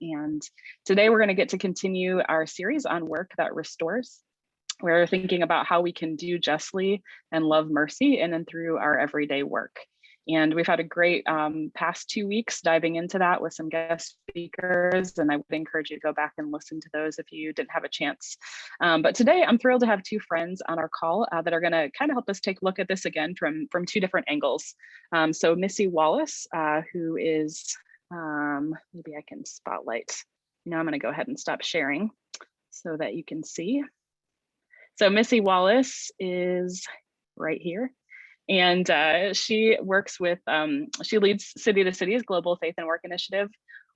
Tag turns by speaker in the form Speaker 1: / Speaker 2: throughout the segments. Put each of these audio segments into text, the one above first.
Speaker 1: And today we're going to get to continue our series on work that restores. We're thinking about how we can do justly and love mercy in and through our everyday work. And we've had a great past 2 weeks diving into that with some guest speakers, and I would encourage you to go back and listen to those if you didn't have a chance. But today I'm thrilled to have two friends on our call that are going to kind of help us take a look at this again from two different angles. So Missy Wallace, who is, maybe I can spotlight. I'm going to go ahead and stop sharing so that you can see. So Missy Wallace is right here. And she works with, she leads City to City's Global Faith and Work Initiative,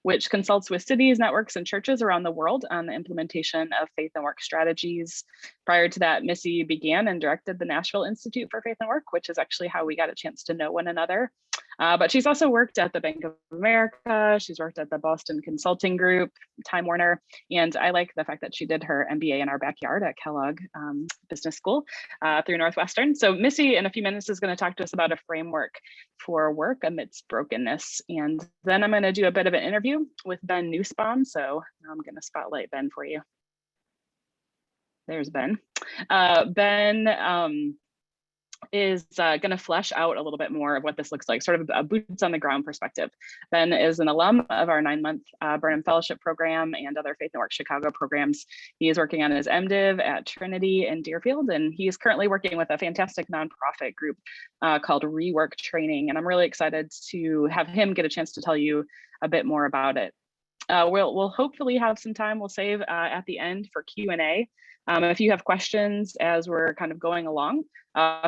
Speaker 1: which consults with cities, networks, and churches around the world on the implementation of faith and work strategies. Prior to that, Missy began and directed the Nashville Institute for Faith and Work, which is actually how we got a chance to know one another. But she's also worked at the Bank of America. She's worked at the Boston Consulting Group, Time Warner, and I like the fact that she did her MBA in our backyard at Kellogg Business School through Northwestern. So Missy, in a few minutes, is going to talk to us about a framework for work amidst brokenness. And then I'm going to do a bit of an interview with Ben Nussbaum. So I'm going to spotlight Ben for you. There's Ben. Ben is going to flesh out a little bit more of what this looks like, sort of a boots on the ground perspective. Ben is an alum of our 9-month Burnham Fellowship program and other Faith and Work Chicago programs. He is working on his MDiv at Trinity in Deerfield, and he is currently working with a fantastic nonprofit group called Rework Training. And I'm really excited to have him get a chance to tell you a bit more about it. We'll hopefully have some time we'll save at the end for Q&A. If you have questions as we're kind of going along,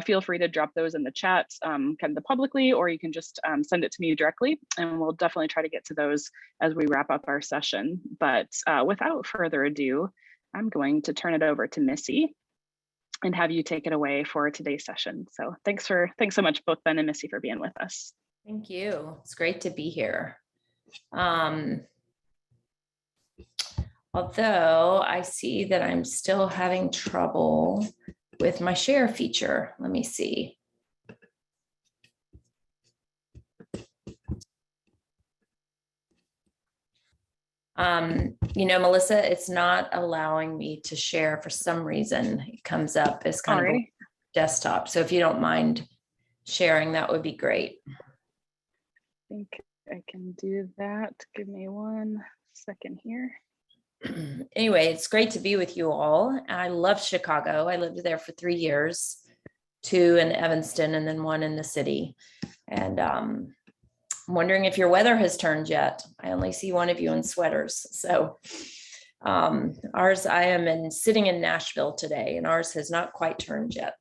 Speaker 1: feel free to drop those in the chat kind of publicly, or you can just send it to me directly, and we'll definitely try to get to those as we wrap up our session. But without further ado, I'm going to turn it over to Missy and have you take it away for today's session. So thanks so much, both Ben and Missy, for being with us.
Speaker 2: Thank you. It's great to be here. Although I see that I'm still having trouble with my share feature. Let me see. Melissa, it's not allowing me to share for some reason. It comes up as kind of a desktop. So if you don't mind sharing, that would be great.
Speaker 1: I think I can do that. Give me 1 second here.
Speaker 2: Anyway, it's great to be with you all. I love Chicago. I lived there for 3 years, 2 in Evanston and then 1 in the city. And I'm wondering if your weather has turned yet. I only see one of you in sweaters. So ours, I am sitting in Nashville today, and ours has not quite turned yet.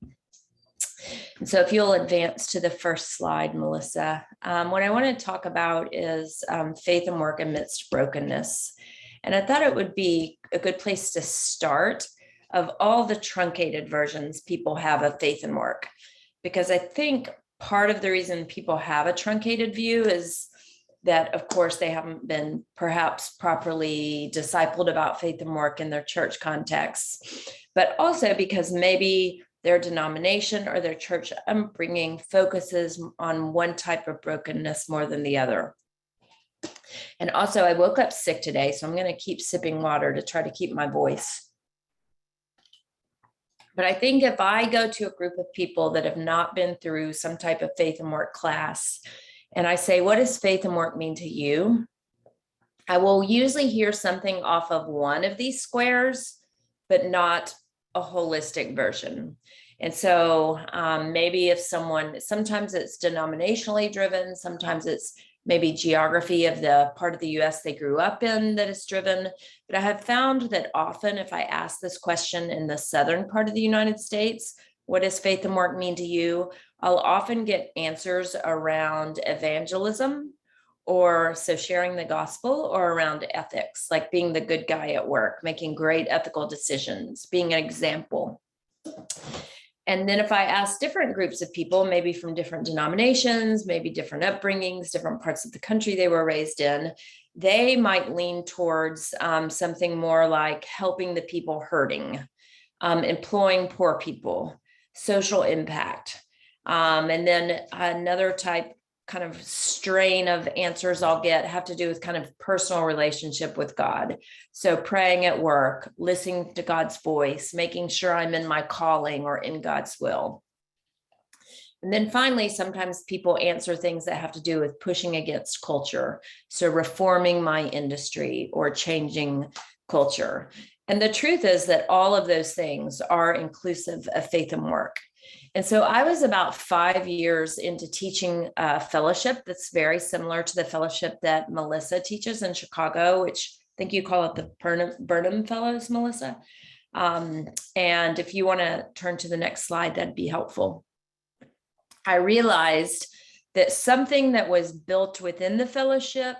Speaker 2: And so if you'll advance to the first slide, Melissa, what I want to talk about is faith and work amidst brokenness. And I thought it would be a good place to start of all the truncated versions people have of faith and work, because I think part of the reason people have a truncated view is that, of course, they haven't been perhaps properly discipled about faith and work in their church contexts, but also because maybe their denomination or their church upbringing focuses on one type of brokenness more than the other. And also, I woke up sick today, so I'm going to keep sipping water to try to keep my voice. But I think if I go to a group of people that have not been through some type of faith and work class, and I say, what does faith and work mean to you? I will usually hear something off of one of these squares, but not a holistic version. And so maybe if sometimes it's denominationally driven, sometimes it's maybe geography of the part of the US they grew up in that is driven. But I have found that often if I ask this question in the southern part of the United States, what does faith and work mean to you? I'll often get answers around evangelism, or so sharing the gospel, or around ethics, like being the good guy at work, making great ethical decisions, being an example. And then if I ask different groups of people, maybe from different denominations, maybe different upbringings, different parts of the country they were raised in, they might lean towards something more like helping the people hurting, employing poor people, social impact. And then another type kind of strain of answers I'll get have to do with kind of personal relationship with God. So praying at work, listening to God's voice, making sure I'm in my calling or in God's will. And then finally, sometimes people answer things that have to do with pushing against culture. So reforming my industry or changing culture. And the truth is that all of those things are inclusive of faith and work. And so I was about 5 years into teaching a fellowship that's very similar to the fellowship that Melissa teaches in Chicago, which I think you call it the Burnham Fellows, Melissa. And if you want to turn to the next slide, that'd be helpful. I realized that something that was built within the fellowship,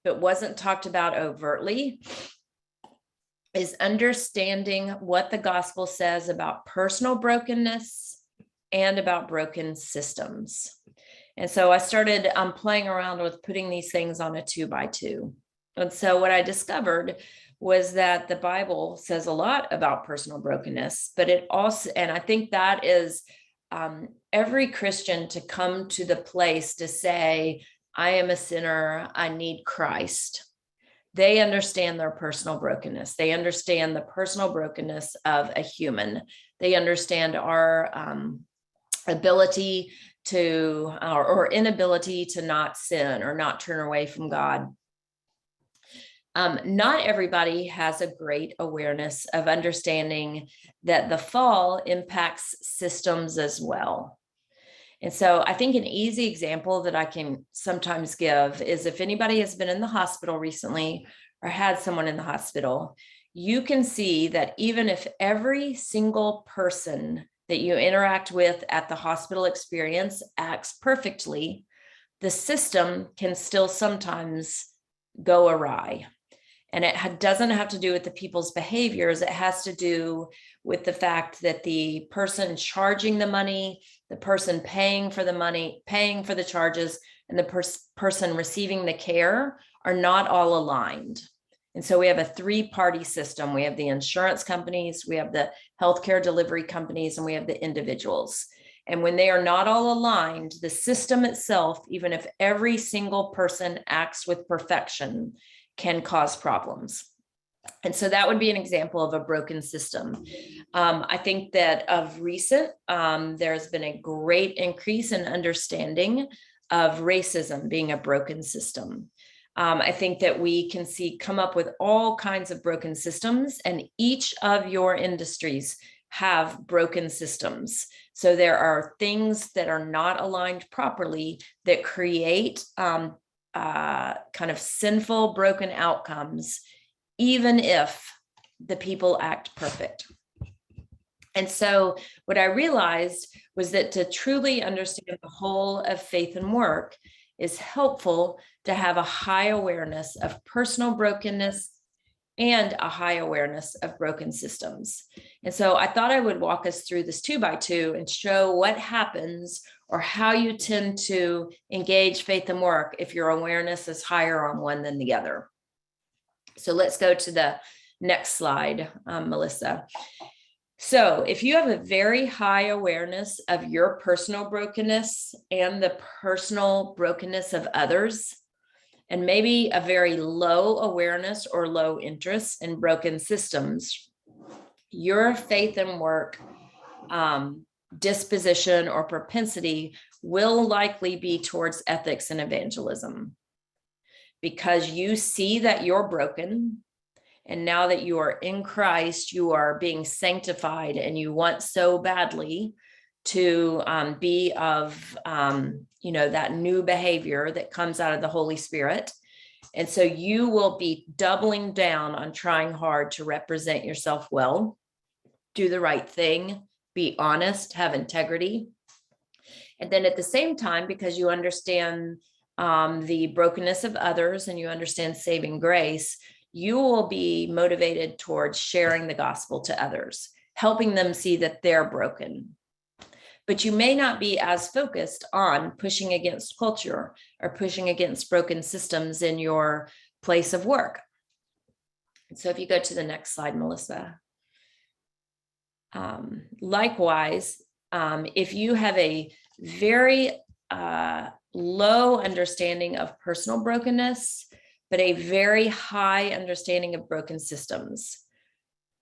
Speaker 2: but wasn't talked about overtly, is understanding what the gospel says about personal brokenness and about broken systems. And so I started playing around with putting these things on a 2x2. And so what I discovered was that the Bible says a lot about personal brokenness, but it also, and I think that is every Christian to come to the place to say, I am a sinner, I need Christ. They understand their personal brokenness. They understand the personal brokenness of a human. They understand our ability to, or inability to not sin or not turn away from God. Not everybody has a great awareness of understanding that the fall impacts systems as well. And so I think an easy example that I can sometimes give is if anybody has been in the hospital recently or had someone in the hospital, you can see that even if every single person that you interact with at the hospital experience acts perfectly, the system can still sometimes go awry. And it doesn't have to do with the people's behaviors. It has to do with the fact that the person charging the money, the person paying for the money, paying for the charges, and the person receiving the care are not all aligned. And so we have a three-party system. We have the insurance companies, we have the healthcare delivery companies, and we have the individuals. And when they are not all aligned, the system itself, even if every single person acts with perfection, can cause problems. And so that would be an example of a broken system. I think that of recent, there's been a great increase in understanding of racism being a broken system. I think that we can come up with all kinds of broken systems, and each of your industries have broken systems. So there are things that are not aligned properly that create kind of sinful, broken outcomes, even if the people act perfect. And so what I realized was that to truly understand the whole of faith and work is helpful to have a high awareness of personal brokenness and a high awareness of broken systems. And so I thought I would walk us through this 2x2 and show what happens or how you tend to engage faith and work if your awareness is higher on one than the other. So let's go to the next slide, Melissa. So if you have a very high awareness of your personal brokenness and the personal brokenness of others, and maybe a very low awareness or low interest in broken systems, your faith and work disposition or propensity will likely be towards ethics and evangelism, because you see that you're broken. And now that you are in Christ, you are being sanctified, and you want so badly to be of, that new behavior that comes out of the Holy Spirit. And so you will be doubling down on trying hard to represent yourself well, do the right thing, be honest, have integrity. And then at the same time, because you understand the brokenness of others and you understand saving grace, you will be motivated towards sharing the gospel to others, helping them see that they're broken. But you may not be as focused on pushing against culture or pushing against broken systems in your place of work. So if you go to the next slide, Melissa. Likewise, if you have a very low understanding of personal brokenness, but a very high understanding of broken systems.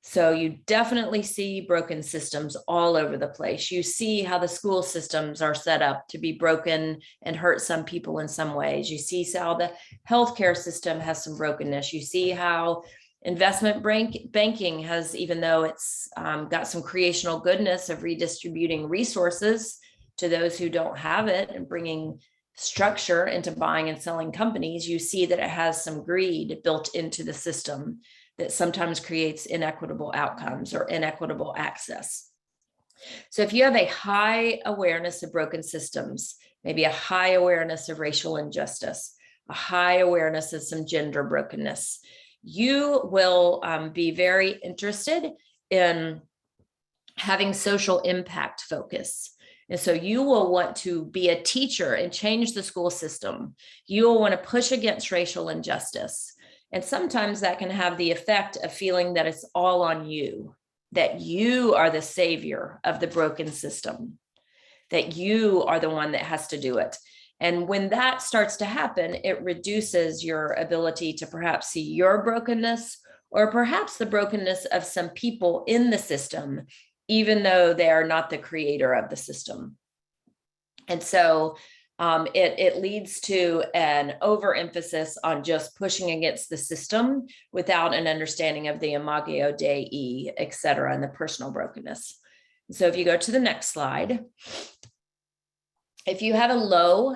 Speaker 2: So you definitely see broken systems all over the place. You see how the school systems are set up to be broken and hurt some people in some ways. You see how the healthcare system has some brokenness. You see how investment banking has, even though it's got some creational goodness of redistributing resources to those who don't have it and bringing structure into buying and selling companies, you see that it has some greed built into the system that sometimes creates inequitable outcomes or inequitable access. So if you have a high awareness of broken systems, maybe a high awareness of racial injustice, a high awareness of some gender brokenness, you will be very interested in having social impact focus. And so you will want to be a teacher and change the school system. You will want to push against racial injustice. And sometimes that can have the effect of feeling that it's all on you, that you are the savior of the broken system, that you are the one that has to do it. And when that starts to happen, it reduces your ability to perhaps see your brokenness or perhaps the brokenness of some people in the system, even though they are not the creator of the system. And so it leads to an overemphasis on just pushing against the system without an understanding of the imago Dei, et cetera, and the personal brokenness. So if you go to the next slide, if you have a low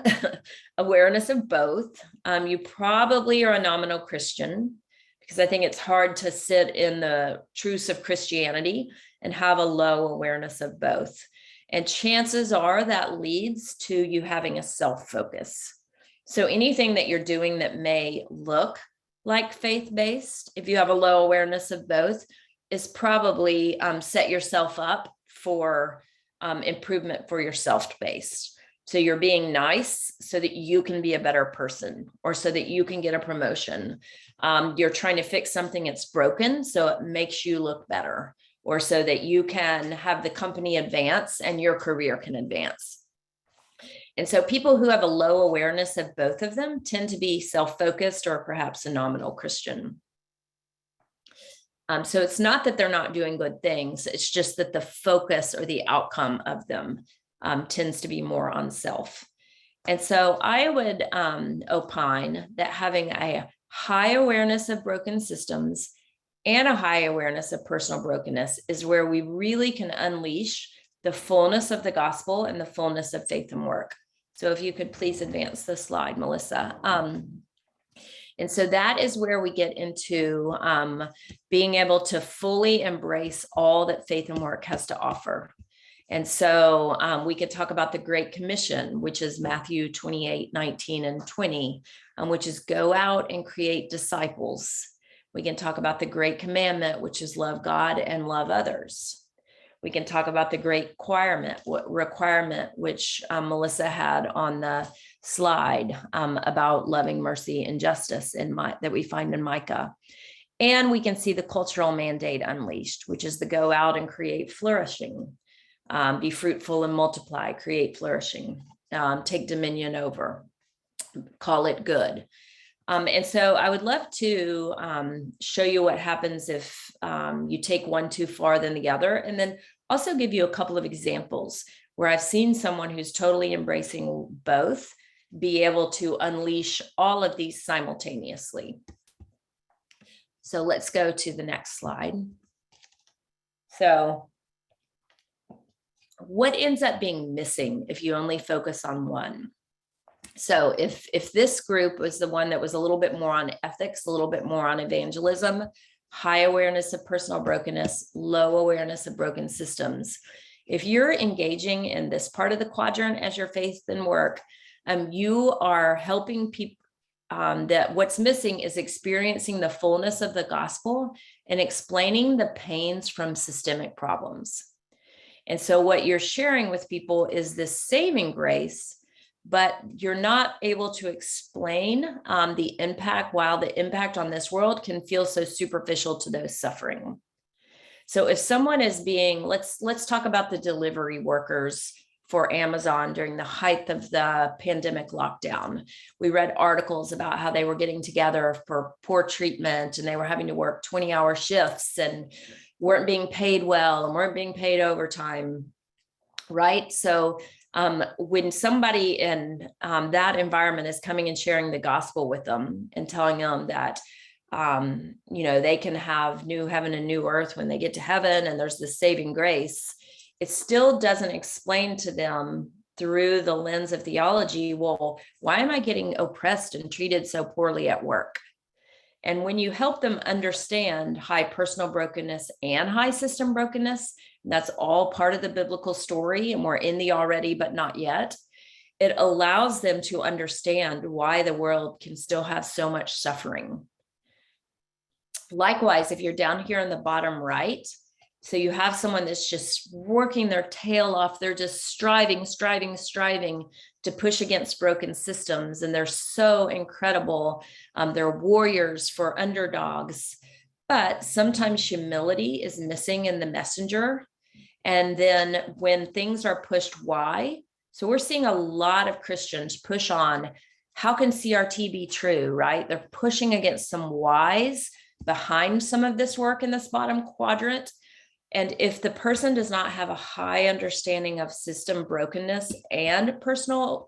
Speaker 2: awareness of both, you probably are a nominal Christian, because I think it's hard to sit in the truths of Christianity and have a low awareness of both. And chances are that leads to you having a self-focus. So anything that you're doing that may look like faith-based, if you have a low awareness of both, is probably set yourself up for improvement for your self-based. So you're being nice so that you can be a better person or so that you can get a promotion. You're trying to fix something that's broken so it makes you look better, or so that you can have the company advance and your career can advance. And so people who have a low awareness of both of them tend to be self-focused or perhaps a nominal Christian. So it's not that they're not doing good things, it's just that the focus or the outcome of them tends to be more on self. And so I would opine that having a high awareness of broken systems and a high awareness of personal brokenness is where we really can unleash the fullness of the gospel and the fullness of faith and work. So if you could please advance the slide, Melissa. And so that is where we get into being able to fully embrace all that faith and work has to offer. And so we could talk about the Great Commission, which is Matthew 28, 19, and 20, which is go out and create disciples. We can talk about the Great Commandment, which is love God and love others. We can talk about the Great Requirement, which Melissa had on the slide about loving mercy and justice that we find in Micah. And we can see the cultural mandate unleashed, which is the go out and create flourishing, be fruitful and multiply, create flourishing, take dominion over, call it good. And so I would love to show you what happens if you take one too far than the other, and then also give you a couple of examples where I've seen someone who's totally embracing both be able to unleash all of these simultaneously. So let's go to the next slide. So what ends up being missing if you only focus on one? So if this group was the one that was a little bit more on ethics, a little bit more on evangelism, high awareness of personal brokenness, low awareness of broken systems, if you're engaging in this part of the quadrant as your faith and work, you are helping people. That what's missing is experiencing the fullness of the gospel and explaining the pains from systemic problems. And so what you're sharing with people is this saving grace, but you're not able to explain the impact, while the impact on this world can feel so superficial to those suffering. So if someone is being, let's talk about the delivery workers for Amazon during the height of the pandemic lockdown. We read articles about how they were getting together for poor treatment, and they were having to work 20-hour shifts and weren't being paid well and weren't being paid overtime, right? So when somebody in that environment is coming and sharing the gospel with them and telling them that they can have new heaven and new earth when they get to heaven, and there's this saving grace, it still doesn't explain to them through the lens of theology, well, why am I getting oppressed and treated so poorly at work? And when you help them understand high personal brokenness and high system brokenness, that's all part of the biblical story, and we're in the already but not yet, it allows them to understand why the world can still have so much suffering. Likewise, if you're down here in the bottom right, so you have someone that's just working their tail off, they're just striving to push against broken systems, and they're so incredible. They're warriors for underdogs, but sometimes humility is missing in the messenger. And then when things are pushed, why? So we're seeing a lot of Christians push on, how can CRT be true, right? They're pushing against some whys behind some of this work in this bottom quadrant. And if the person does not have a high understanding of system brokenness and personal,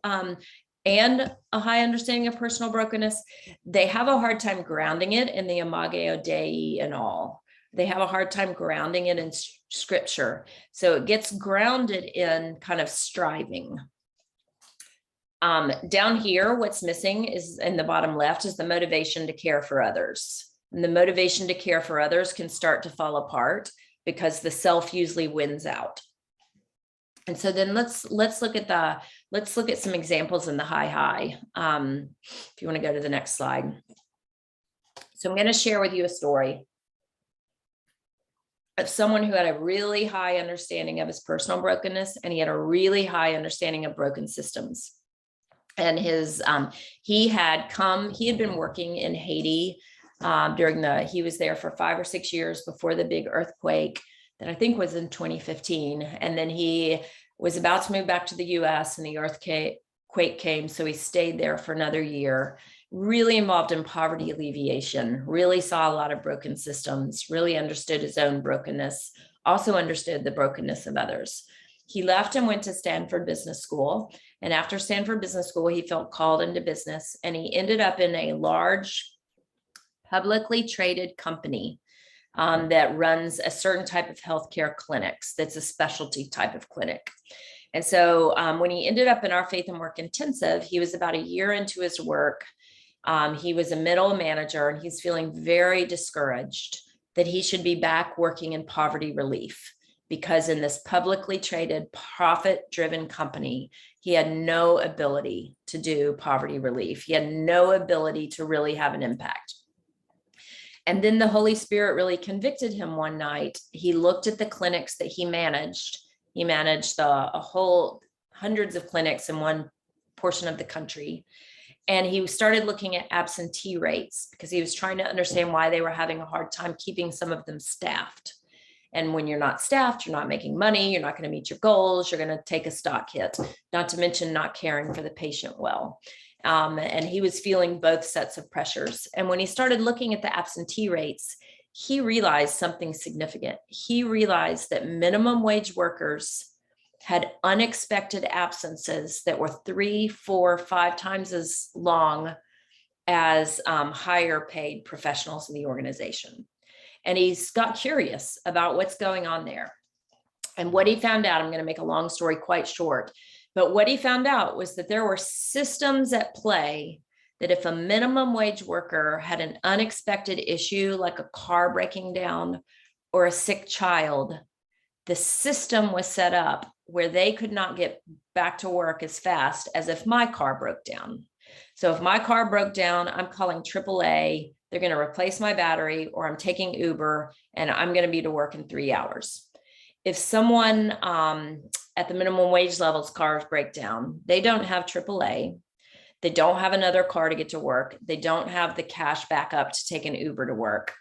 Speaker 2: and a high understanding of personal brokenness, they have a hard time grounding it in the Imago Dei and all. They have a hard time grounding it in scripture. So it gets grounded in kind of striving. Down here, what's missing is in the bottom left is the motivation to care for others. And the motivation to care for others can start to fall apart because the self usually wins out. And so then let's look at some examples in the high. If you want to go to the next slide. So I'm going to share with you a story of someone who had a really high understanding of his personal brokenness, and he had a really high understanding of broken systems. And he had been working in Haiti he was there for 5 or 6 years before the big earthquake that I think was in 2015. And then he was about to move back to the US and the earthquake came. So he stayed there for another year, really involved in poverty alleviation, really saw a lot of broken systems, really understood his own brokenness, also understood the brokenness of others. He left and went to Stanford Business School. And after Stanford Business School, he felt called into business, and he ended up in a large publicly traded company that runs a certain type of healthcare clinics. That's a specialty type of clinic. And so when he ended up in our Faith and Work Intensive, he was about a year into his work. He was a middle manager, and he's feeling very discouraged that he should be back working in poverty relief, because in this publicly traded, profit-driven company, he had no ability to do poverty relief. He had no ability to really have an impact. And then the Holy Spirit really convicted him one night. He looked at the clinics that he managed. He managed a whole hundreds of clinics in one portion of the country. And he started looking at absentee rates because he was trying to understand why they were having a hard time keeping some of them staffed. And when you're not staffed, you're not making money, you're not going to meet your goals, you're going to take a stock hit, not to mention not caring for the patient well. And he was feeling both sets of pressures. And when he started looking at the absentee rates, he realized something significant. He realized that minimum wage workers had unexpected absences that were 3, 4, 5 times as long as higher paid professionals in the organization. And he's got curious about what's going on there. And what he found out, I'm going to make a long story quite short, but what he found out was that there were systems at play that if a minimum wage worker had an unexpected issue, like a car breaking down or a sick child, the system was set up where they could not get back to work as fast as if my car broke down. So if my car broke down, I'm calling AAA, they're going to replace my battery, or I'm taking Uber and I'm going to be to work in 3 hours. If someone at the minimum wage levels cars break down, they don't have AAA. They don't have another car to get to work. They don't have the cash back up to take an Uber to work.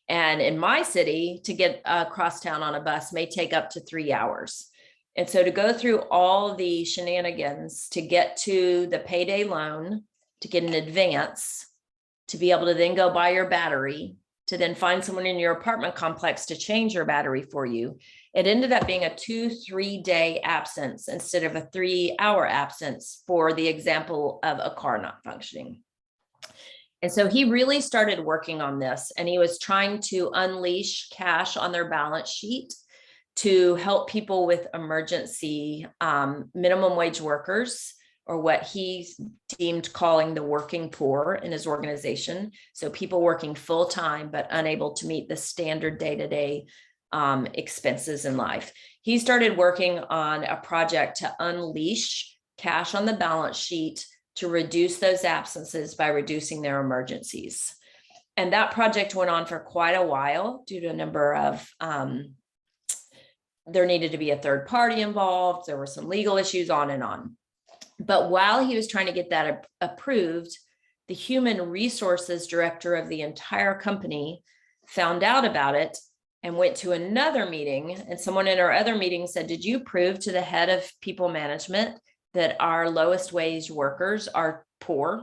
Speaker 2: And in my city, to get across town on a bus may take up to 3 hours. And so to go through all the shenanigans to get to the payday loan, to get an advance, to be able to then go buy your battery, to then find someone in your apartment complex to change your battery for you, it ended up being a 2-3 day absence instead of a 3-hour absence for the example of a car not functioning. And so he really started working on this, and he was trying to unleash cash on their balance sheet to help people with emergency minimum wage workers, or what he deemed calling the working poor in his organization. So people working full time, but unable to meet the standard day-to-day expenses in life. He started working on a project to unleash cash on the balance sheet to reduce those absences by reducing their emergencies. And that project went on for quite a while due to a number of, there needed to be a third party involved. There were some legal issues, on and on. But while he was trying to get that approved, the human resources director of the entire company found out about it and went to another meeting. And someone in our other meeting said, "Did you prove to the head of people management that our lowest wage workers are poor?"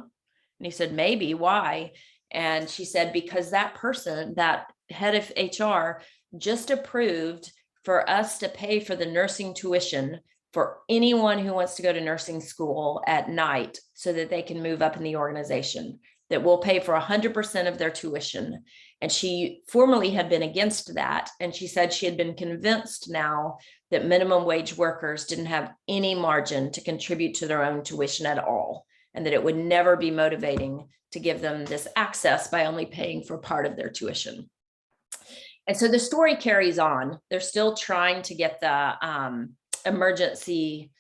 Speaker 2: And he said, "Maybe. Why?" And she said, "Because that person, that head of HR, just approved for us to pay for the nursing tuition for anyone who wants to go to nursing school at night so that they can move up in the organization, that will pay for 100% of their tuition." And she formerly had been against that. And she said she had been convinced now that minimum wage workers didn't have any margin to contribute to their own tuition at all, and that it would never be motivating to give them this access by only paying for part of their tuition. And so the story carries on. They're still trying to get the emergency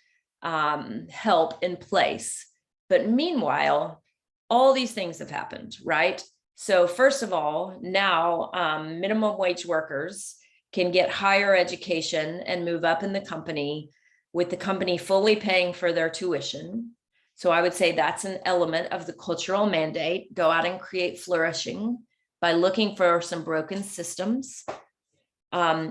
Speaker 2: help in place. But meanwhile, all these things have happened, right? So first of all, now minimum wage workers can get higher education and move up in the company with the company fully paying for their tuition. So I would say that's an element of the cultural mandate. Go out and create flourishing by looking for some broken systems.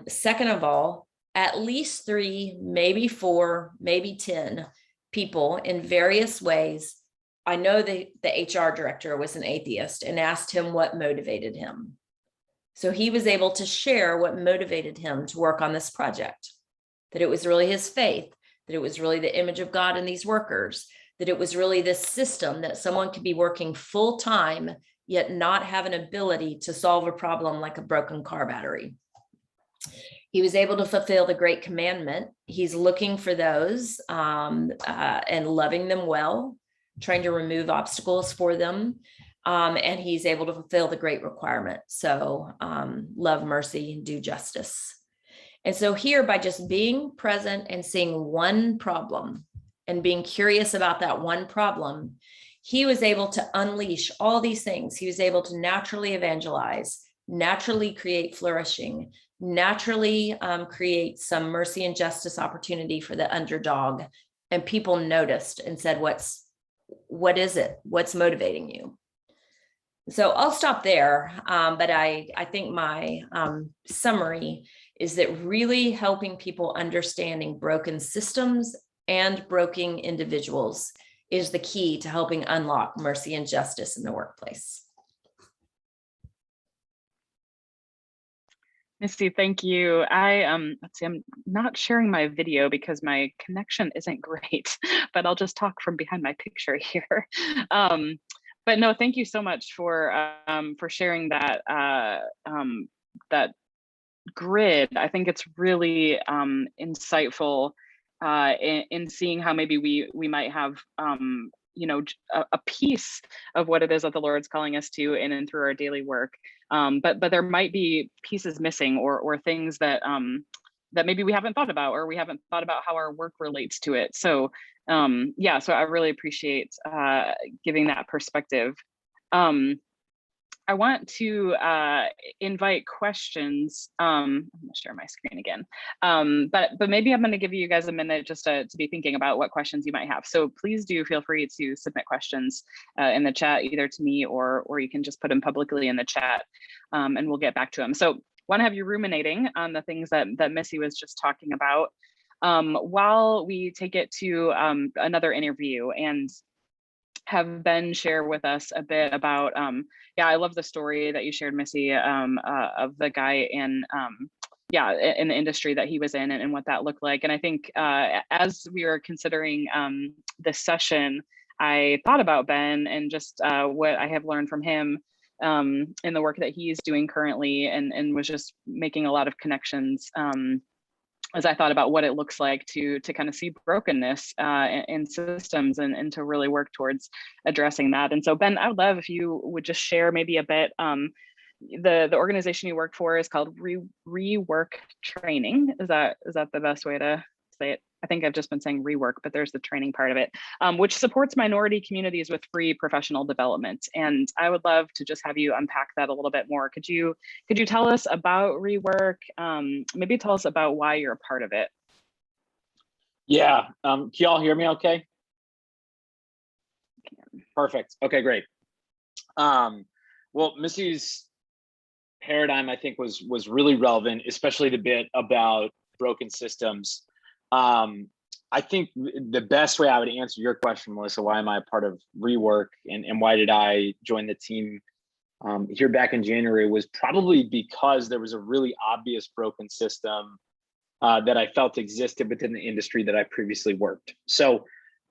Speaker 2: Second of all, at least 3, maybe 4, maybe 10 people in various ways. I know the HR director was an atheist, and asked him what motivated him. So he was able to share what motivated him to work on this project, that it was really his faith, that it was really the image of God in these workers, that it was really this system that someone could be working full time, yet not have an ability to solve a problem like a broken car battery. He was able to fulfill the great commandment. He's looking for those and loving them well, trying to remove obstacles for them. And he's able to fulfill the great requirement. So love mercy and do justice. And so here, by just being present and seeing one problem and being curious about that one problem, he was able to unleash all these things. He was able to naturally evangelize, naturally create flourishing, naturally create some mercy and justice opportunity for the underdog. And people noticed and said, what is it? What's motivating you? So I'll stop there. But I think my summary is that really helping people understanding broken systems and broken individuals is the key to helping unlock mercy and justice in the workplace.
Speaker 1: Missy, thank you. Let's see, I'm not sharing my video because my connection isn't great, but I'll just talk from behind my picture here. But no, thank you so much for sharing that that grid. I think it's really insightful in seeing how maybe we might have a piece of what it is that the Lord's calling us to in and through our daily work. But there might be pieces missing or things that that maybe we haven't thought about, or we haven't thought about how our work relates to it. So yeah, so I really appreciate giving that perspective. I want to invite questions. I'm gonna share my screen again, but maybe I'm going to give you guys a minute just to be thinking about what questions you might have. So please do feel free to submit questions in the chat, either to me or you can just put them publicly in the chat, and we'll get back to them. So want to have you ruminating on the things that Missy was just talking about. while we take it to another interview and have Ben share with us a bit about, yeah, I love the story that you shared, Missy, of the guy in, yeah, in the industry that he was in and what that looked like. And I think as we were considering this session, I thought about Ben and just what I have learned from him in the work that he's doing currently, and was just making a lot of connections as I thought about what it looks like to kind of see brokenness in systems and to really work towards addressing that. And so Ben, I would love if you would just share maybe a bit. The organization you work for is called Rework Training. Is that the best way to say it? I think I've just been saying rework, but there's the training part of it, which supports minority communities with free professional development. And I would love to just have you unpack that a little bit more. Could you tell us about Rework? Maybe tell us about why you're a part of it.
Speaker 3: Yeah, can you all hear me okay? Perfect, okay, great. Well, Missy's paradigm, I think, was really relevant, especially the bit about broken systems. I think the best way I would answer your question, Melissa, why am I a part of Rework and why did I join the team here back in January, was probably because there was a really obvious broken system that I felt existed within the industry that I previously worked. So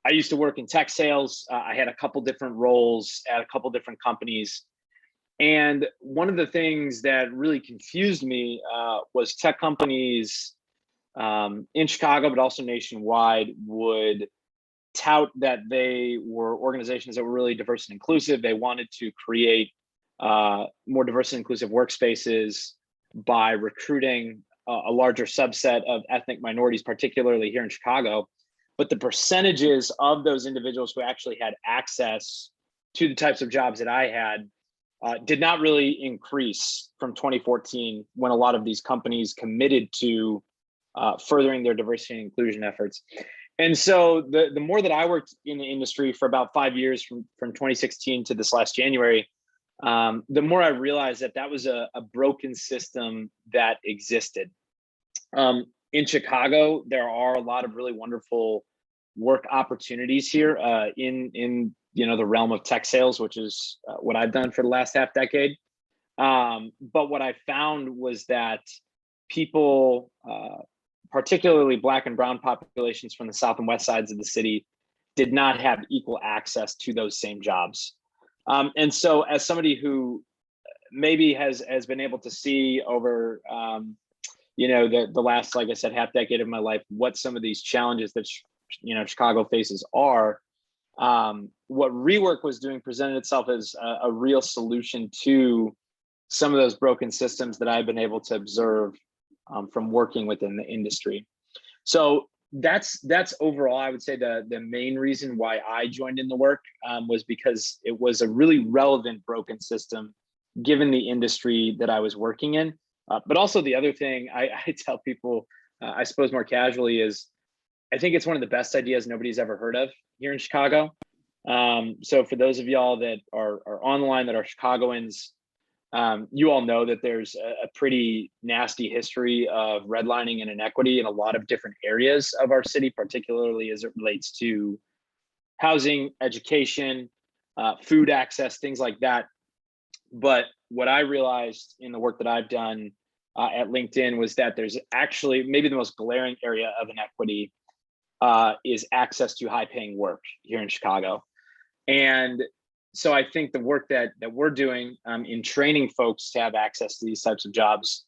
Speaker 3: I used to work in tech sales. I had a couple different roles at a couple different companies. And one of the things that really confused me was tech companies in Chicago, but also nationwide, would tout that they were organizations that were really diverse and inclusive. They wanted to create more diverse and inclusive workspaces by recruiting a larger subset of ethnic minorities, particularly here in Chicago. But the percentages of those individuals who actually had access to the types of jobs that I had did not really increase from 2014, when a lot of these companies committed to furthering their diversity and inclusion efforts. And so the more that I worked in the industry for about 5 years, from 2016 to this last January, the more I realized that was a broken system that existed. In Chicago, there are a lot of really wonderful work opportunities here in the realm of tech sales, which is what I've done for the last half decade. But what I found was that people, particularly Black and brown populations from the south and west sides of the city, did not have equal access to those same jobs. And so as somebody who maybe has been able to see over the last, like I said, half decade of my life, what some of these challenges that Chicago faces are, what Rework was doing presented itself as a real solution to some of those broken systems that I've been able to observe from working within the industry. So that's overall, I would say, the main reason why I joined in the work was because it was a really relevant broken system given the industry that I was working in. But also the other thing I tell people, I suppose more casually, is I think it's one of the best ideas nobody's ever heard of here in Chicago. So for those of y'all that are on the line that are Chicagoans, you all know that there's a pretty nasty history of redlining and inequity in a lot of different areas of our city, particularly as it relates to housing, education, food access, things like that. But what I realized in the work that I've done at LinkedIn was that there's actually maybe the most glaring area of inequity is access to high-paying work here in Chicago. And so I think the work that we're doing in training folks to have access to these types of jobs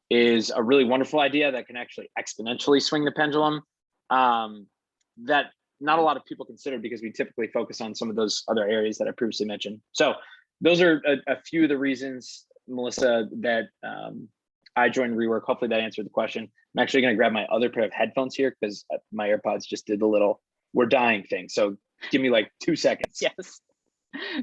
Speaker 3: is a really wonderful idea that can actually exponentially swing the pendulum that not a lot of people consider, because we typically focus on some of those other areas that I previously mentioned. So those are a few of the reasons, Melissa, that I joined Rework. Hopefully that answered the question. I'm actually going to grab my other pair of headphones here because my AirPods just did the little "we're dying" thing. So give me like 2 seconds.
Speaker 1: Yes.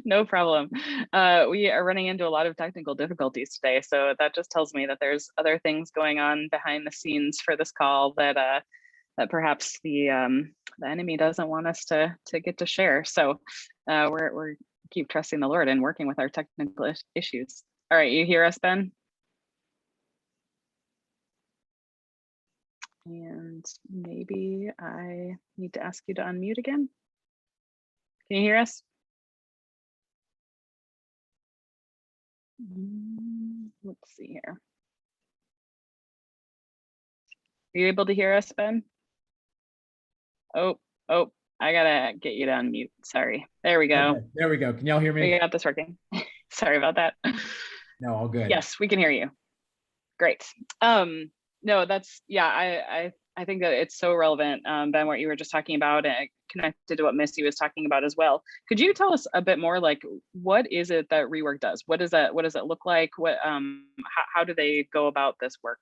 Speaker 1: No problem. We are running into a lot of technical difficulties today, so that just tells me that there's other things going on behind the scenes for this call that perhaps the enemy doesn't want us to get to share. So we're keep trusting the Lord and working with our technical issues. All right, you hear us, Ben? And maybe I need to ask you to unmute again. Can you hear us? Let's see here. Are you able to hear us, Ben? Oh, I gotta get you to unmute. Sorry. There we go.
Speaker 4: Okay, there we go. Can y'all hear me?
Speaker 1: We got this working. Sorry about that.
Speaker 4: No, all good.
Speaker 1: Yes, we can hear you. Great. No, that's, yeah, I think that it's so relevant, Ben, what you were just talking about, and connected to what Missy was talking about as well. Could you tell us a bit more, like, what is it that Rework does? What does it look like? What, how do they go about this work?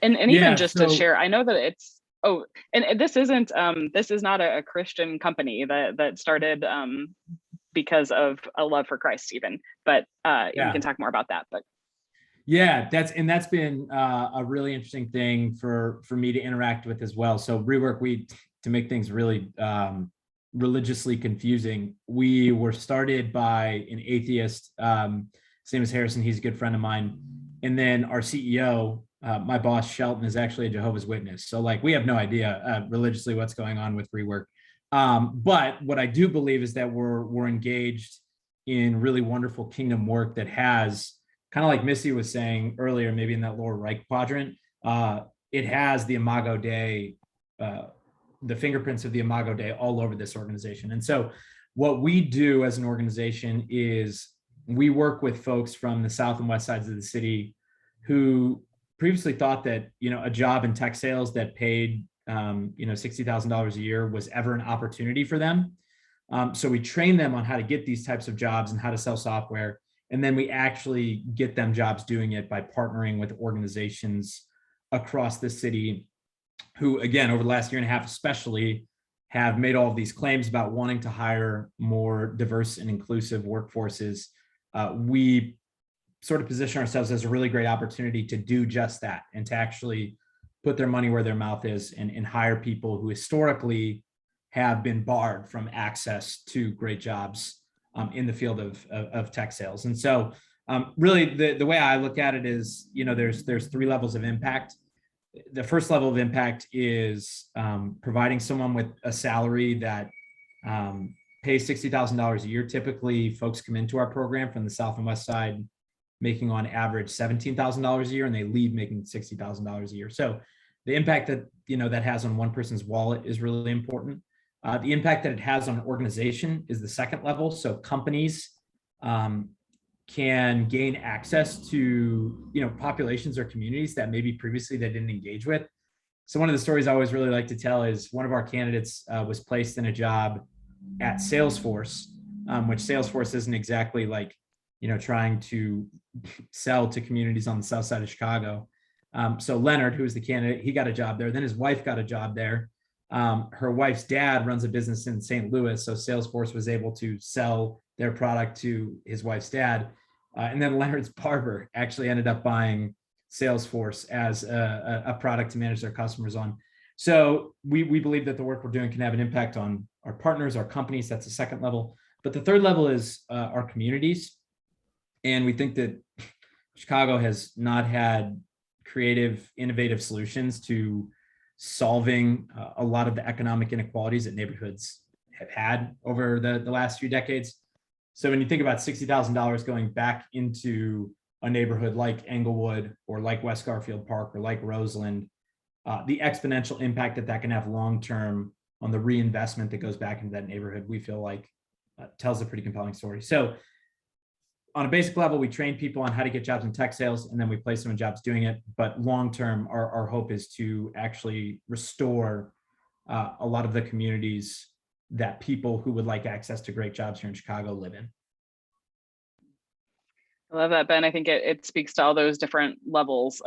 Speaker 1: And even just to share, I know that it's, and this is not a Christian company that started because of a love for Christ even, but we can talk more about that. But
Speaker 4: yeah, that's been a really interesting thing for me to interact with as well. So Rework, to make things really religiously confusing, we were started by an atheist, his name is Harrison, he's a good friend of mine. And then our CEO, my boss Shelton, is actually a Jehovah's Witness. So like we have no idea religiously what's going on with Rework. But what I do believe is that we're engaged in really wonderful kingdom work that has, kind of like Missy was saying earlier, maybe in that lower right quadrant, it has the Imago Dei, the fingerprints of the Imago Dei all over this organization. And so what we do as an organization is we work with folks from the south and west sides of the city who previously thought that, a job in tech sales that paid, $60,000 a year was ever an opportunity for them. So we train them on how to get these types of jobs and how to sell software. And then we actually get them jobs doing it by partnering with organizations across the city who, again, over the last year and a half especially, have made all of these claims about wanting to hire more diverse and inclusive workforces. We sort of position ourselves as a really great opportunity to do just that and to actually put their money where their mouth is and hire people who historically have been barred from access to great jobs in the field of tech sales. And so really the way I look at it is, there's three levels of impact. The first level of impact is providing someone with a salary that pays $60,000 a year. Typically, folks come into our program from the south and west side making on average $17,000 a year, and they leave making $60,000 a year. So the impact that that has on one person's wallet is really important. The impact that it has on an organization is the second level. So companies can gain access to populations or communities that maybe previously they didn't engage with. So one of the stories I always really like to tell is one of our candidates was placed in a job at Salesforce, which Salesforce isn't exactly like trying to sell to communities on the south side of Chicago. So Leonard, who was the candidate, he got a job there. Then his wife got a job there. Her wife's dad runs a business in St. Louis, so Salesforce was able to sell their product to his wife's dad. And then Leonard's barber actually ended up buying Salesforce as a product to manage their customers on. So we believe that the work we're doing can have an impact on our partners, our companies. That's the second level. But the third level is our communities. And we think that Chicago has not had creative, innovative solutions to solving a lot of the economic inequalities that neighborhoods have had over the last few decades. So when you think about $60,000 going back into a neighborhood like Englewood or like West Garfield Park or like Roseland, the exponential impact that can have long-term on the reinvestment that goes back into that neighborhood, we feel like tells a pretty compelling story. So on a basic level, we train people on how to get jobs in tech sales, and then we place them in jobs doing it. But long-term, our hope is to actually restore a lot of the communities that people who would like access to great jobs here in Chicago live in.
Speaker 1: I love that, Ben. I think it speaks to all those different levels.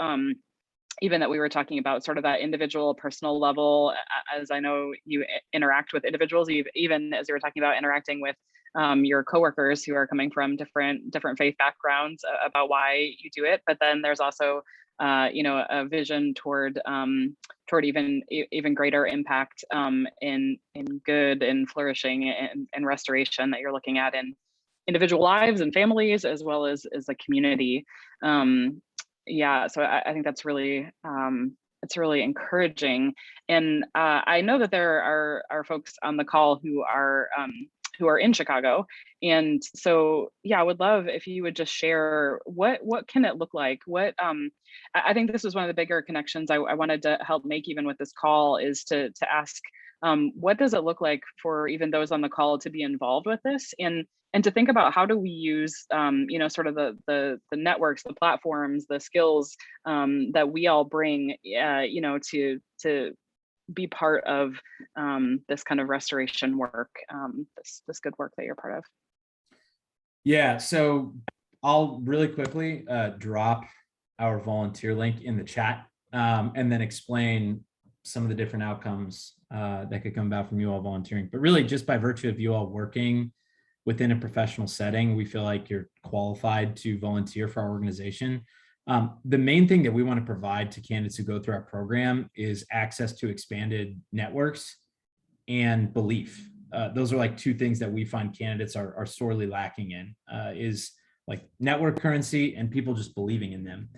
Speaker 1: Even that we were talking about sort of that individual personal level, as I know you interact with individuals, even as you were talking about interacting with your coworkers who are coming from different faith backgrounds about why you do it. But then there's also a vision toward even greater impact in good and flourishing and restoration that you're looking at in individual lives and families, as well as a community. Yeah, so I think that's really it's really encouraging. And I know that there are folks on the call who are in Chicago. And so, yeah, I would love if you would just share what can it look like? I think this was one of the bigger connections I wanted to help make even with this call, is to ask, what does it look like for even those on the call to be involved with this, and to think about how do we use, sort of the networks, the platforms, the skills that we all bring, to be part of this kind of restoration work, this good work that you're part of.
Speaker 4: Yeah, so I'll really quickly drop our volunteer link in the chat, and then explain some of the different outcomes that could come about from you all volunteering. But really, just by virtue of you all working within a professional setting, we feel like you're qualified to volunteer for our organization. The main thing that we want to provide to candidates who go through our program is access to expanded networks and belief. Those are like two things that we find candidates are sorely lacking in, is like network currency and people just believing in them.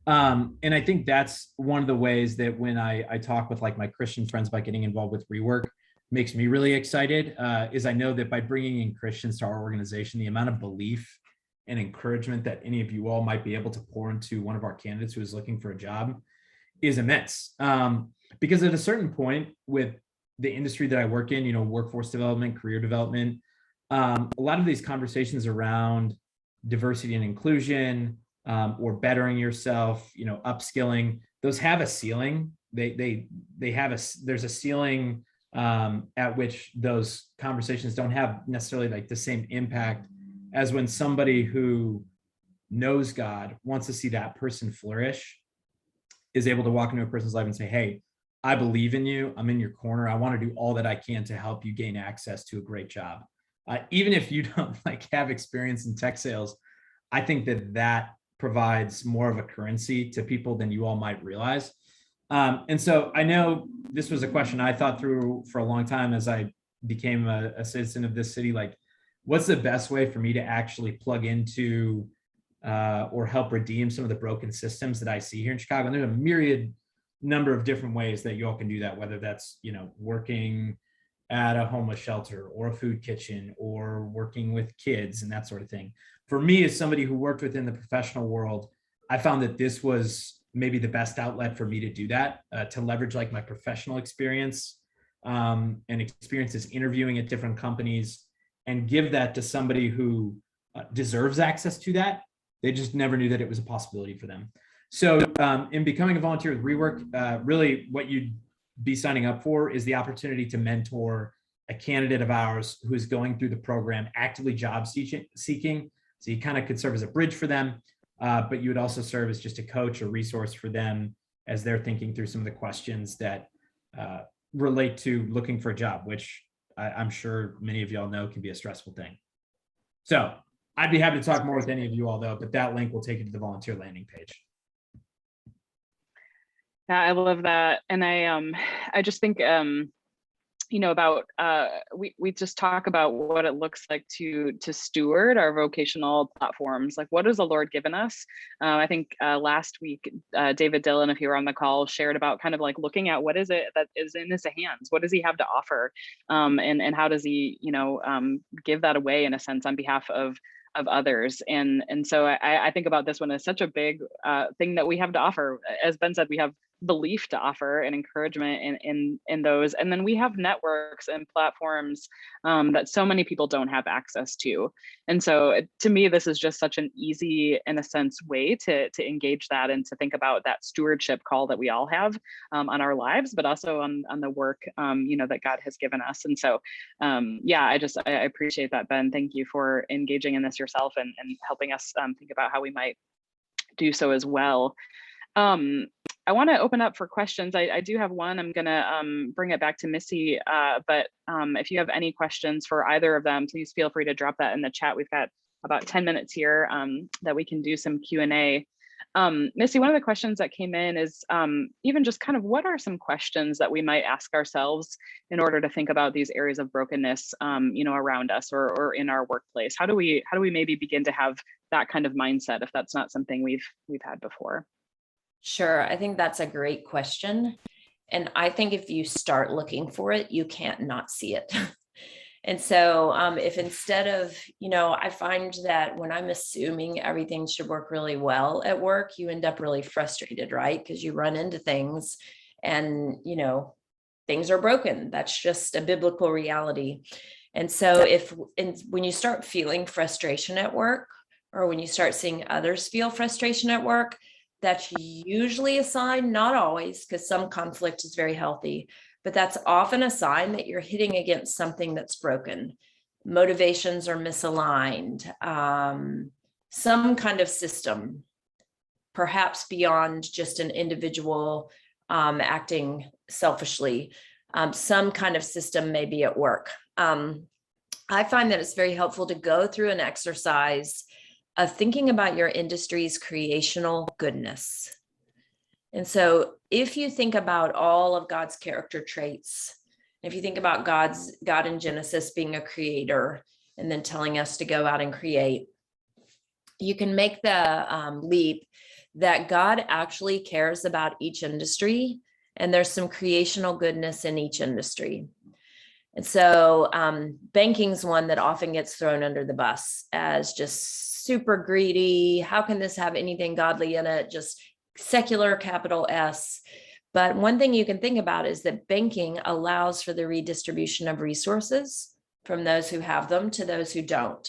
Speaker 4: And I think that's one of the ways that when I talk with like my Christian friends about getting involved with Rework, makes me really excited, is I know that by bringing in Christians to our organization, the amount of belief and encouragement that any of you all might be able to pour into one of our candidates who is looking for a job is immense. Because at a certain point with the industry that I work in, workforce development, career development, a lot of these conversations around diversity and inclusion, or bettering yourself, upskilling, those have a ceiling. There's a ceiling at which those conversations don't have necessarily like the same impact as when somebody who knows God, wants to see that person flourish, is able to walk into a person's life and say, hey, I believe in you. I'm in your corner. I want to do all that I can to help you gain access to a great job. Even if you don't have experience in tech sales, I think that provides more of a currency to people than you all might realize. And so I know this was a question I thought through for a long time as I became a citizen of this city. Like, what's the best way for me to actually plug into or help redeem some of the broken systems that I see here in Chicago? And there's a myriad number of different ways that you all can do that, whether that's, working at a homeless shelter or a food kitchen or working with kids and that sort of thing. For me, as somebody who worked within the professional world, I found that this was maybe the best outlet for me to do that, to leverage like my professional experience and experiences interviewing at different companies, and give that to somebody who deserves access to that. They just never knew that it was a possibility for them. So in becoming a volunteer with Rework, really what you'd be signing up for is the opportunity to mentor a candidate of ours who is going through the program, actively job seeking. So you kind of could serve as a bridge for them, but you would also serve as just a coach or resource for them as they're thinking through some of the questions that relate to looking for a job, which I'm sure many of y'all know can be a stressful thing. So I'd be happy to talk more with any of you all though, but that link will take you to the volunteer landing page.
Speaker 1: Yeah, I love that. And I just think, about, we just talk about what it looks like to steward our vocational platforms. Like, what has the Lord given us? I think last week, David Dillon, if you were on the call, shared about kind of like looking at what is it that is in his hands? What does he have to offer? And how does he, give that away in a sense on behalf of others. And so I think about this one as such a big thing that we have to offer. As Ben said, we have belief to offer and encouragement in those. And then we have networks and platforms that so many people don't have access to. And so to me, this is just such an easy, in a sense, way to engage that and to think about that stewardship call that we all have on our lives, but also on the work, that God has given us. And so, I appreciate that, Ben. Thank you for engaging in this yourself and helping us think about how we might do so as well. I want to open up for questions. I do have one. I'm going to bring it back to Missy, but if you have any questions for either of them, please feel free to drop that in the chat. We've got about 10 minutes here that we can do some Q&A. Missy, one of the questions that came in is even just kind of what are some questions that we might ask ourselves in order to think about these areas of brokenness, around us or in our workplace? How do we maybe begin to have that kind of mindset if that's not something we've had before?
Speaker 2: Sure. I think that's a great question. And I think if you start looking for it, you can't not see it. And so if instead of, I find that when I'm assuming everything should work really well at work, you end up really frustrated, right? Because you run into things and, things are broken. That's just a biblical reality. And so when you start feeling frustration at work, or when you start seeing others feel frustration at work, that's usually a sign, not always, because some conflict is very healthy, but that's often a sign that you're hitting against something that's broken. Motivations are misaligned, some kind of system, perhaps beyond just an individual acting selfishly. Some kind of system may be at work. I find that it's very helpful to go through an exercise of thinking about your industry's creational goodness. And so if you think about all of God's character traits, if you think about God in Genesis being a creator and then telling us to go out and create, you can make the leap that God actually cares about each industry, and there's some creational goodness in each industry. And so banking's one that often gets thrown under the bus as just super greedy. How can this have anything godly in it? Just secular, capital S. But one thing you can think about is that banking allows for the redistribution of resources from those who have them to those who don't.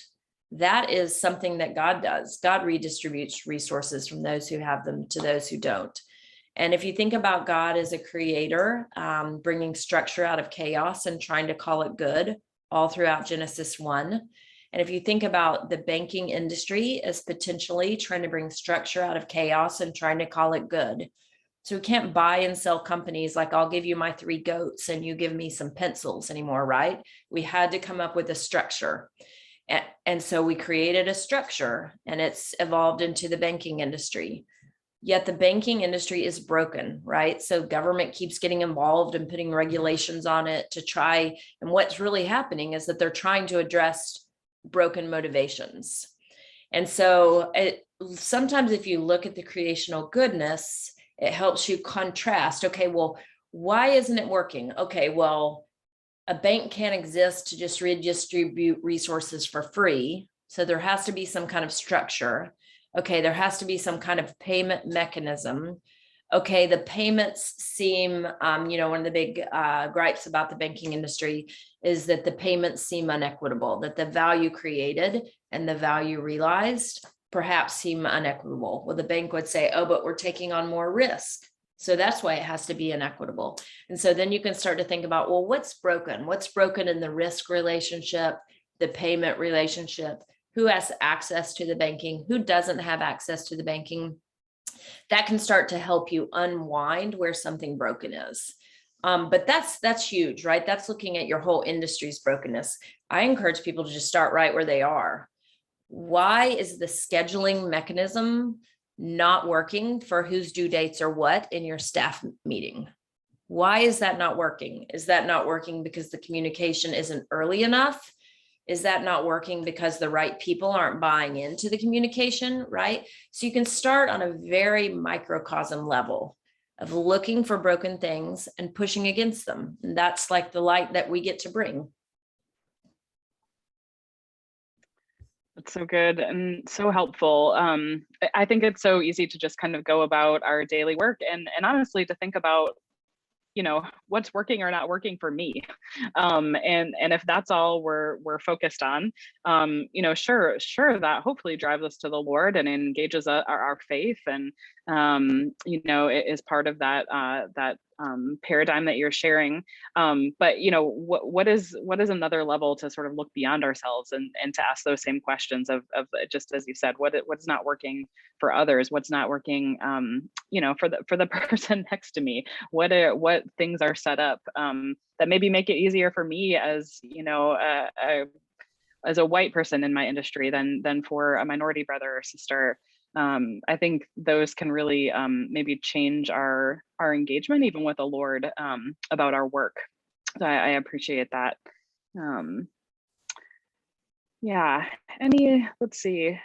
Speaker 2: That is something that God does. God redistributes resources from those who have them to those who don't. And if you think about God as a creator, bringing structure out of chaos and trying to call it good all throughout Genesis 1. And if you think about the banking industry as potentially trying to bring structure out of chaos and trying to call it good. So we can't buy and sell companies like I'll give you my 3 goats and you give me some pencils anymore, right? We had to come up with a structure. And so we created a structure and it's evolved into the banking industry. Yet the banking industry is broken, right? So government keeps getting involved and putting regulations on it to try. And what's really happening is that they're trying to address broken motivations. And so sometimes if you look at the creational goodness, it helps you contrast. Okay, well, why isn't it working? Okay, well, a bank can't exist to just redistribute resources for free. So there has to be some kind of structure. Okay, there has to be some kind of payment mechanism. Okay, the payments seem, one of the big gripes about the banking industry is that the payments seem unequitable, that the value created and the value realized perhaps seem unequitable. Well, the bank would say, oh, but we're taking on more risk. So that's why it has to be inequitable. And so then you can start to think about, well, what's broken? What's broken in the risk relationship, the payment relationship? Who has access to the banking? Who doesn't have access to the banking? That can start to help you unwind where something broken is. But that's huge, right? That's looking at your whole industry's brokenness. I encourage people to just start right where they are. Why is the scheduling mechanism not working for whose due dates are what in your staff meeting? Why is that not working? Is that not working because the communication isn't early enough? Is that not working because the right people aren't buying into the communication, right? So you can start on a very microcosm level of looking for broken things and pushing against them. And that's like the light that we get to bring.
Speaker 1: That's so good and so helpful. I think it's so easy to just kind of go about our daily work and honestly to think about, what's working or not working for me. And if that's all we're focused on, sure, that hopefully drives us to the Lord and engages our faith. And, it is part of that paradigm that you're sharing. But what is another level to sort of look beyond ourselves and to ask those same questions of just as you said, what's not working for others, what's not working, for the person next to me, what things are set up that maybe make it easier for me as as a white person in my industry than for a minority brother or sister. I think those can really maybe change our engagement even with the Lord about our work. So I appreciate that. Yeah. Let's see.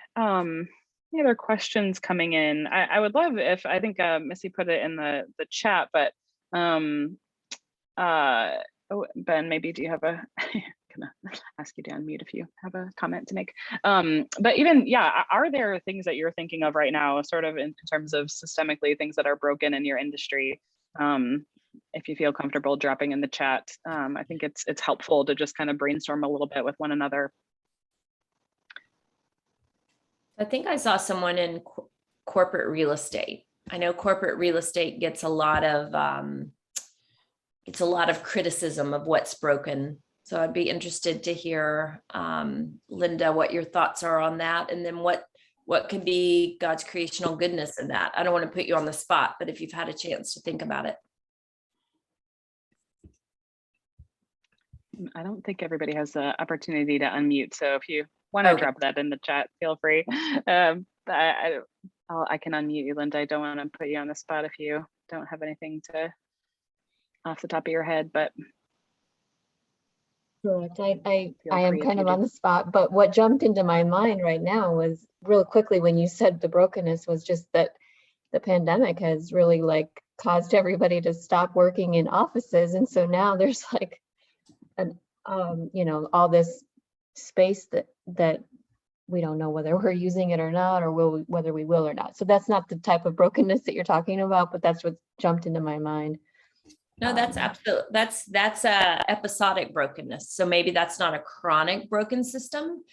Speaker 1: Any other questions coming in? I would love if, I think Missy put it in the chat, but oh, Ben, maybe do you have a, I'm gonna ask you to unmute if you have a comment to make. But even, yeah, are there things that you're thinking of right now, sort of in terms of systemically things that are broken in your industry? If you feel comfortable dropping in the chat, I think it's helpful to just kind of brainstorm a little bit with one another.
Speaker 2: I think I saw someone in corporate real estate. I know corporate real estate gets a lot of criticism of what's broken. So I'd be interested to hear, Linda, what your thoughts are on that, and then what can be God's creational goodness in that. I don't want to put you on the spot, but if you've had a chance to think about it.
Speaker 1: I don't think everybody has the opportunity to unmute. So if you want to drop that in the chat, feel free. I can unmute you, Linda. I don't want to put you on the spot if you don't have anything to off the top of your head, but.
Speaker 5: Correct. I am kind of on the spot, but what jumped into my mind right now was real quickly when you said the brokenness was just that the pandemic has really like caused everybody to stop working in offices. And so now there's like an, all this space that we don't know whether we're using it or not, or whether we will or not. So that's not the type of brokenness that you're talking about, but that's what jumped into my mind.
Speaker 2: No, that's absolutely, that's a episodic brokenness. So maybe that's not a chronic broken system,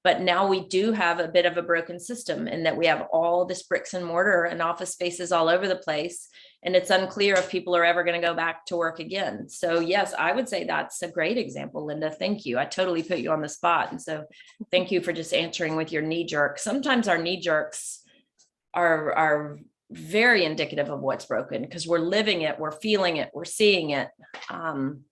Speaker 2: but now we do have a bit of a broken system in that we have all this bricks and mortar and office spaces all over the place. And it's unclear if people are ever going to go back to work again. So yes, I would say that's a great example, Linda. Thank you. I totally put you on the spot. And so thank you for just answering with your knee jerk. Sometimes our knee jerks are very indicative of what's broken because we're living it, we're feeling it, we're seeing it. And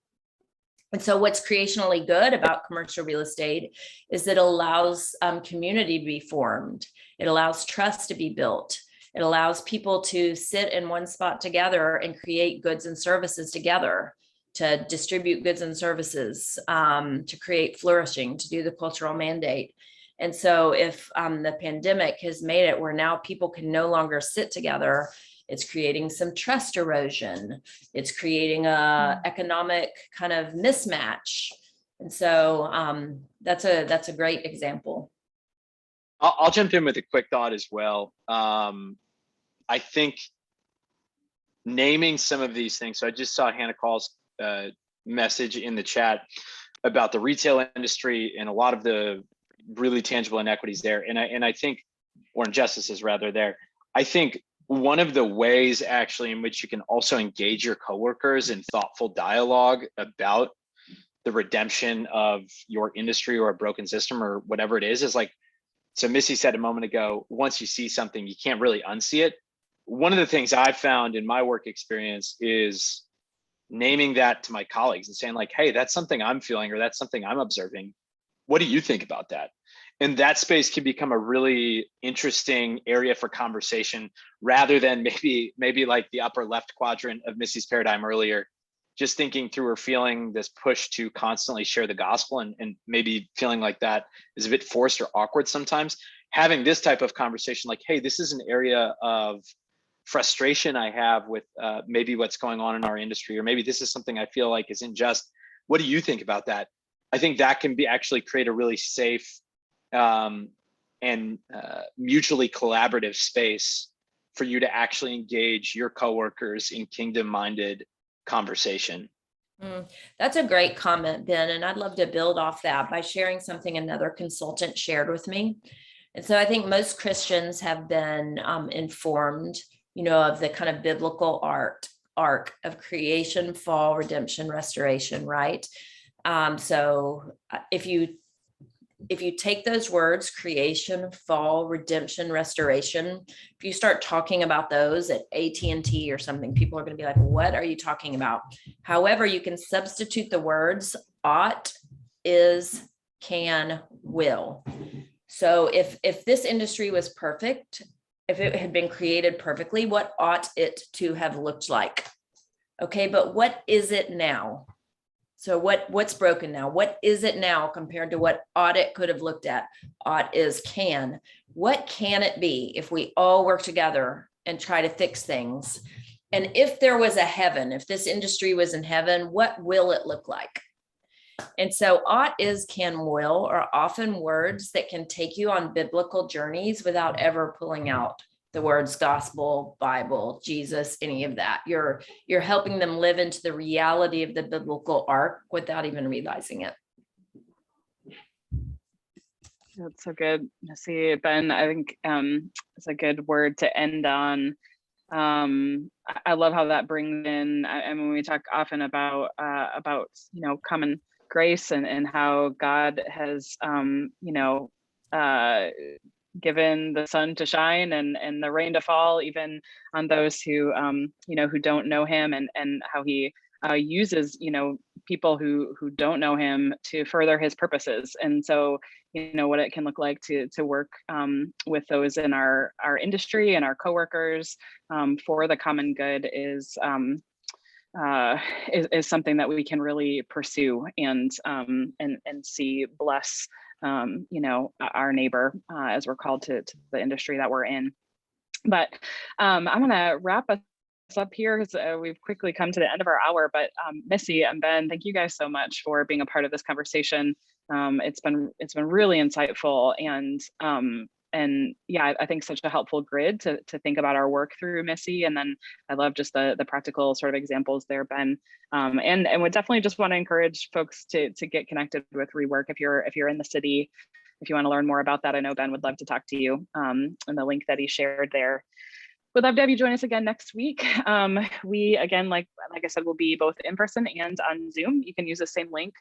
Speaker 2: so what's creationally good about commercial real estate is that it allows community to be formed. It allows trust to be built. It allows people to sit in one spot together and create goods and services together, to distribute goods and services, to create flourishing, to do the cultural mandate. And so if the pandemic has made it where now people can no longer sit together, it's creating some trust erosion. It's creating a economic kind of mismatch. And so that's a great example.
Speaker 3: I'll jump in with a quick thought as well. I think naming some of these things. So I just saw Hannah Call's message in the chat about the retail industry and a lot of the really tangible inequities there. And I think, or injustices rather there. I think one of the ways actually in which you can also engage your coworkers in thoughtful dialogue about the redemption of your industry or a broken system or whatever it is like, so Missy said a moment ago, once you see something, you can't really unsee it. One of the things I've found in my work experience is naming that to my colleagues and saying like, hey, that's something I'm feeling, or that's something I'm observing. What do you think about that? And that space can become a really interesting area for conversation rather than maybe like the upper left quadrant of Missy's paradigm earlier, just thinking through or feeling this push to constantly share the gospel and maybe feeling like that is a bit forced or awkward sometimes. Having this type of conversation like, hey, this is an area of frustration I have with maybe what's going on in our industry, or maybe this is something I feel like isn't just, what do you think about that? I think that can be actually create a really safe and mutually collaborative space for you to actually engage your coworkers in kingdom-minded conversation.
Speaker 2: That's a great comment, Ben. And I'd love to build off that by sharing something another consultant shared with me. And so I think most Christians have been informed, of the kind of biblical arc of creation, fall, redemption, restoration, right? So if you take those words, creation, fall, redemption, restoration, if you start talking about those at AT&T or something, people are going to be like, what are you talking about? However, you can substitute the words ought, is, can, will. So if this industry was perfect, if it had been created perfectly, what ought it to have looked like? Okay, but what is it now? So what's broken now? What is it now compared to what audit could have looked at? Ought is can. What can it be if we all work together and try to fix things? And if there was a heaven, if this industry was in heaven, what will it look like? And so ought, is, can, will are often words that can take you on biblical journeys without ever pulling out the words gospel, Bible, Jesus, any of that. You're helping them live into the reality of the biblical arc without even realizing it.
Speaker 1: That's so good, Missy. Ben, I think it's a good word to end on. I love how that brings in, I mean, we talk often about common grace and how God has, given the sun to shine and the rain to fall, even on those who, who don't know him, and how he uses, people who don't know him to further his purposes. And so, what it can look like to work with those in our industry and our coworkers for the common good is something that we can really pursue and see bless our neighbor as we're called to the industry that we're in. But I'm gonna wrap us up here because we've quickly come to the end of our hour. But Missy and Ben, thank you guys so much for being a part of this conversation. It's been really insightful, and yeah, I think such a helpful grid to think about our work through, Missy. And then I love just the practical sort of examples there, Ben. And would definitely just want to encourage folks to get connected with Rework if you're in the city. If you want to learn more about that, I know Ben would love to talk to you, and the link that he shared there. Would love to have you join us again next week. We, again, like I said, will be both in person and on Zoom. You can use the same link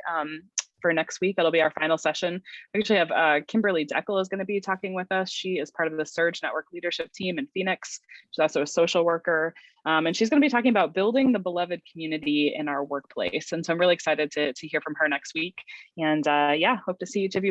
Speaker 1: for next week. That'll be our final session. We actually have Kimberly Deckel is going to be talking with us. She is part of the Surge Network leadership team in Phoenix. She's also a social worker. And she's going to be talking about building the beloved community in our workplace. And so I'm really excited to hear from her next week. And yeah, hope to see each of you